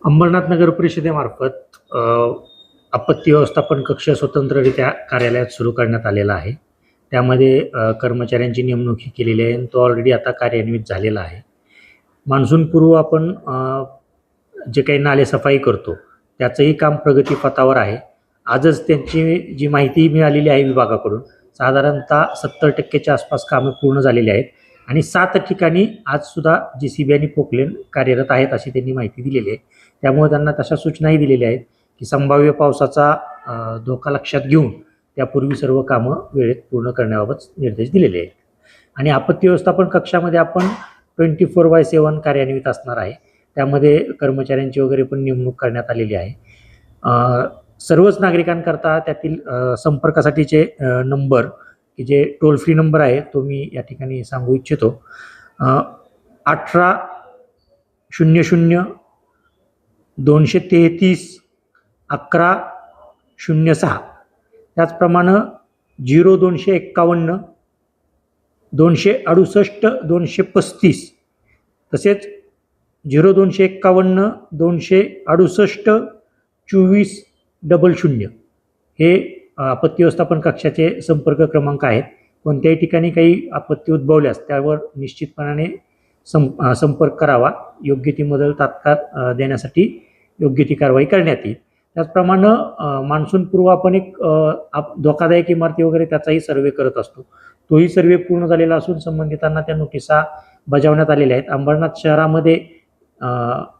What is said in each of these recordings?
अंबरनाथ नगर परिषदेमार्फत आपत्ती व्यवस्थापन कक्ष स्वतंत्ररित्या कार्यालयात सुरू करण्यात आलेला आहे. त्यामध्ये कर्मचाऱ्यांची नेमणूक केलेली आहे आणि तो ऑलरेडी आता कार्यान्वित झालेला आहे. मान्सूनपूर्व आपण जे काही नालेसफाई करतो त्याचंही काम प्रगतीपथावर आहे. आजच त्यांची जी माहिती मिळालेली आहे विभागाकडून, साधारणतः 70% आसपास कामं पूर्ण झालेली आहेत आणि 7 ठिकाणी आजसुद्धा JCB आणि पोकलेन कार्यरत आहेत अशी त्यांनी माहिती दिलेली आहे. त्यामुळे त्यांना तशा सूचनाही दिलेल्या आहेत की संभाव्य पावसाचा धोका लक्षात घेऊन त्यापूर्वी सर्व कामं वेळेत पूर्ण करण्याबाबत निर्देश दिलेले आहेत. आणि आपत्ती व्यवस्थापन कक्षामध्ये आपण 24/7 कार्यान्वित असणार आहे. त्यामध्ये कर्मचाऱ्यांची वगैरे पण नेमणूक करण्यात आलेली आहे. सर्वच नागरिकांकरता त्यातील संपर्कासाठीचे नंबर की जे टोल फ्री नंबर आहे तो मी या ठिकाणी सांगू इच्छितो. 18-00-233-11-06. त्याचप्रमाणे 0251 268-235 तसेच 0251 268-2400 हे आपत्ती व्यवस्थापन कक्षाचे संपर्क क्रमांक आहेत. कोणत्याही ठिकाणी काही आपत्ती उद्भवल्यास त्यावर निश्चितपणाने संपर्क करावा. योग्य ती मदत तात्काळ देण्यासाठी योग्य ती कारवाई करण्यात येईल. त्याचप्रमाणे मान्सूनपूर्व आपण एक धोकादायक इमारती वगैरे त्याचाही सर्वे करत असतो. तोही सर्वे पूर्ण झालेला असून संबंधितांना त्या नोटिसा बजावण्यात आलेल्या आहेत. अंबरनाथ शहरामध्ये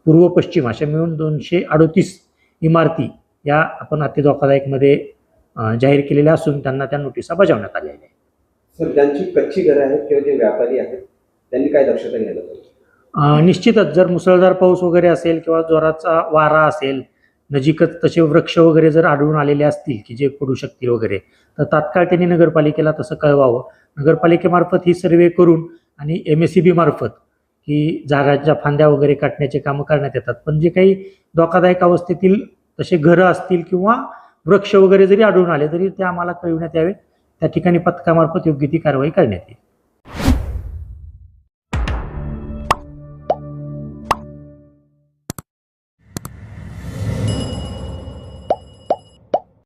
पूर्व पश्चिम अशा मिळून 238 इमारती या आपण अति धोकादायकमध्ये जाहीर केलेल्या असून त्यांना त्या नोटिसा बजावण्यात आलेल्या आहेत. सर, ज्यांची कच्ची घरं आहेत किंवा जे व्यापारी आहेत त्यांनी काय दक्षता घ्यायला पाहिजे? निश्चितच जर मुसळधार पाऊस वगैरे असेल किंवा जोराचा वारा असेल, नजीकच तसे वृक्ष वगैरे जर आढळून आलेले असतील की जे पडू शकतील वगैरे, तर तात्काळ त्यांनी नगरपालिकेला तसं कळवावं. नगरपालिकेमार्फत ही सर्वे करून आणि MSEB मार्फत की झाडांच्या फांद्या वगैरे काटण्याचे कामं करण्यात येतात. पण जे काही धोकादायक अवस्थेतील तसे घरं असतील किंवा वृक्ष वगैरे जरी आढळून आले तरी ते आम्हाला कळविण्यात यावे. त्या ठिकाणी पथकामार्फत योग्य ती कारवाई करण्यात येईल.